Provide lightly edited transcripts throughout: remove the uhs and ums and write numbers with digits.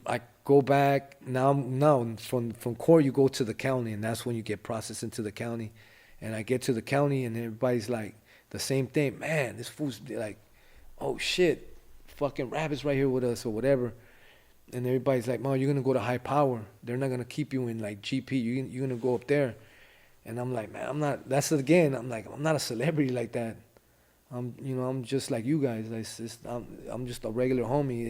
I go back now. From court you go to the county, and that's when you get processed into the county. And I get to the county, and everybody's like the same thing. Man, this fool's like, oh shit, fucking Rabbit's right here with us or whatever. And everybody's like, "Man, you're gonna go to high power. They're not gonna keep you in like GP. You're gonna go up there." And I'm like, "Man, I'm not." That's it again. I'm like, I'm not a celebrity like that. I'm just like you guys. I'm just a regular homie.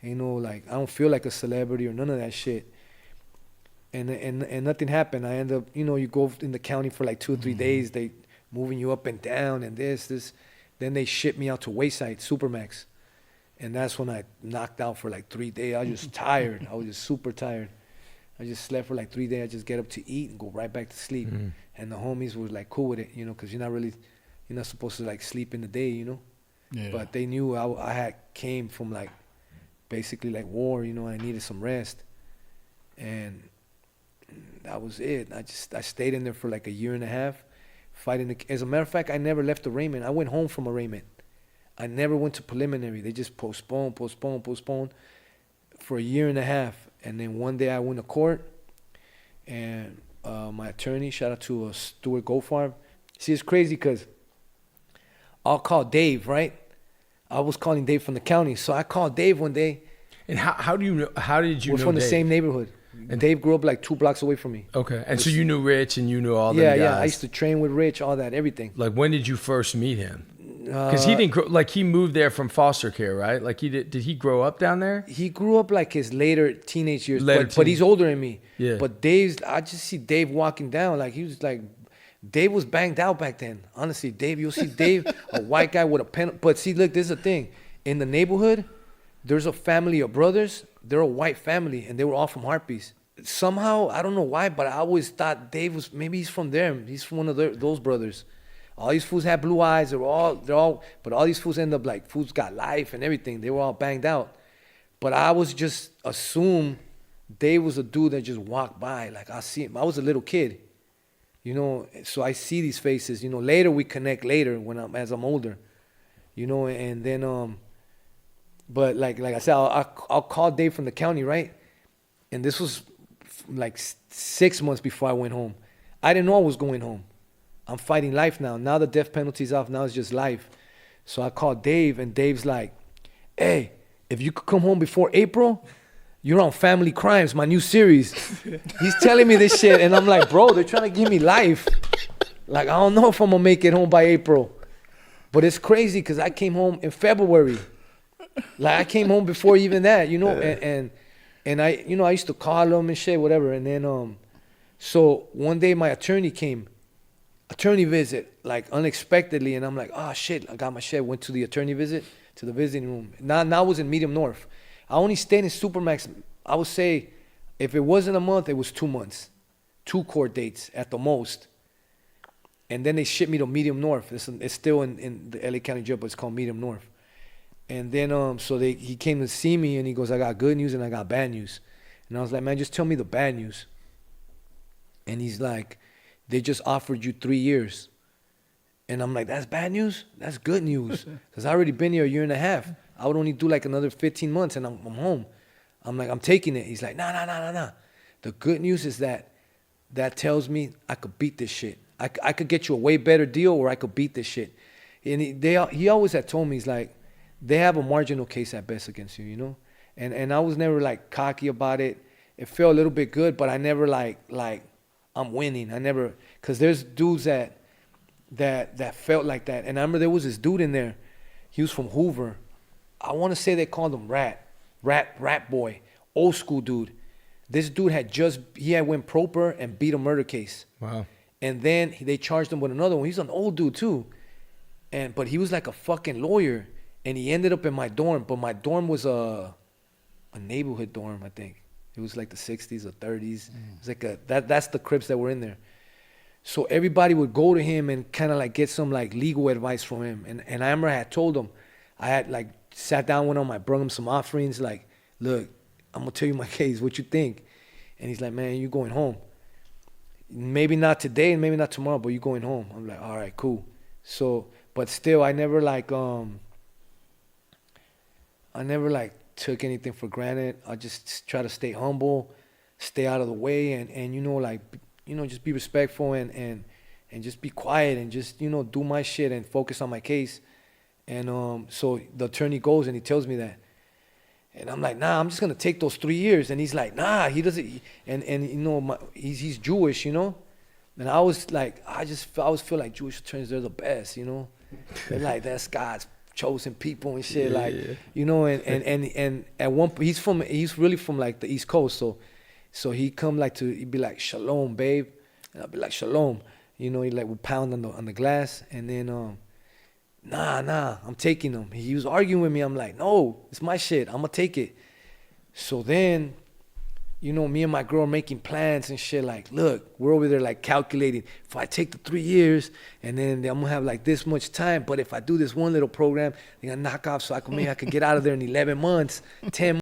Ain't no like, I don't feel like a celebrity or none of that shit. And nothing happened. I end up, you go in the county for like 2 or 3 days. They moving you up and down and this. Then they ship me out to Wayside Supermax. And that's when I knocked out for like 3 days. I was just tired. I was just super tired. I just slept for like 3 days. I just get up to eat and go right back to sleep. And the homies were like cool with it, because you're not supposed to like sleep in the day, Yeah. But they knew I had came from like basically like war, I needed some rest. And that was it. I stayed in there for like a year and a half fighting. As a matter of fact, I never left arraignment. I went home from arraignment. I never went to preliminary. They just postponed for a year and a half. And then one day I went to court, and my attorney, shout out to Stuart Goldfarb. See, it's crazy because I'll call Dave, right? I was calling Dave from the county. So I called Dave one day. And how did you know We're from the same neighborhood. And Dave grew up like 2 blocks away from me. Okay. And so you knew Rich and you knew all them guys. Yeah. I used to train with Rich, all that, everything. Like, when did you first meet him? Because he didn't he moved there from foster care, right? Like, did he grow up down there? He grew up like his later teenage years, but he's older than me. Yeah. But I just see Dave walking down like he was like, Dave was banged out back then. Honestly, you'll see Dave, a white guy with a pen. But see, look, this is the thing. In the neighborhood, there's a family of brothers. They're a white family, and they were all from Harpies. Somehow, I don't know why, but I always thought Dave was, maybe he's from there. He's from one of those brothers. All these fools had blue eyes. But all these fools end up like, fools got life and everything. They were all banged out. But I was just assumed Dave was a dude that just walked by. Like, I see him. I was a little kid, so I see these faces. Later we connect later as I'm older, and then, but like I said, I'll call Dave from the county, right? And this was like 6 months before I went home. I didn't know I was going home. I'm fighting life now. Now the death penalty's off. Now it's just life. So I called Dave, and Dave's like, "Hey, if you could come home before April, you're on Family Crimes, my new series." He's telling me this shit, and I'm like, bro, they're trying to give me life. Like, I don't know if I'm going to make it home by April. But it's crazy because I came home in February. Like, I came home before even that, and I, I used to call him and shit, whatever. And then, so one day my attorney visit, like unexpectedly. And I'm like, oh shit, I got my shit. Went to the attorney visit, to the visiting room. Now I was in Medium North. I only stayed in Supermax, I would say, if it wasn't a month, it was 2 months. 2 court dates at the most. And then they shipped me to Medium North. It's still in the LA County Jail, but it's called Medium North. And then, he came to see me, and he goes, "I got good news and I got bad news." And I was like, "Man, just tell me the bad news." And he's like, "They just offered you 3 years." And I'm like, "That's bad news? That's good news." Because I already been here a year and a half. I would only do like another 15 months and I'm home. I'm like, "I'm taking it." He's like, nah. The good news is that tells me I could beat this shit. I could get you a way better deal, or I could beat this shit. And he always had told me, he's like, they have a marginal case at best against you, And I was never like cocky about it. It felt a little bit good, but I never like I'm winning. I never, because there's dudes that felt like that. And I remember there was this dude in there. He was from Hoover. I want to say they called him Rat Boy, old school dude. This dude had went proper and beat a murder case. Wow. And then they charged him with another one. He's an old dude too. But he was like a fucking lawyer. And he ended up in my dorm. But my dorm was a neighborhood dorm, I think. It was like the 60s or 30s. It's like that's the Crips that were in there. So everybody would go to him and kind of like get some like legal advice from him. And I remember I had told him, I had like sat down with him, I brought him some offerings, like, "Look, I'm gonna tell you my case, what you think?" And he's like, "Man, you going home. Maybe not today and maybe not tomorrow, but you going home." I'm like, "All right, cool." So, but still, I never like took anything for granted. I just try to stay humble, stay out of the way, and you know, like, you know, just be respectful and just be quiet and just, you know, do my shit and focus on my case. And so the attorney goes and he tells me that. And I'm like, nah, I'm just gonna take those 3 years. And he's like, nah, he doesn't. And you know, he's Jewish, you know. And I was like, I always feel like Jewish attorneys, they're the best, you know. They're like, that's God's chosen people and shit, like, you know. And at one point, he's really from like the East Coast, so he'd be like, shalom, babe, and I'd be like, shalom, you know. He like would pound on the glass, and then nah, I'm taking them. He was arguing with me. I'm like, no, it's my shit. I'm gonna take it. So then, you know, me and my girl are making plans and shit. Like, look, we're over there like calculating. If I take the 3 years, and then I'm gonna have like this much time. But if I do this one little program, they're gonna knock off, so maybe I could get out of there in 11 months, 10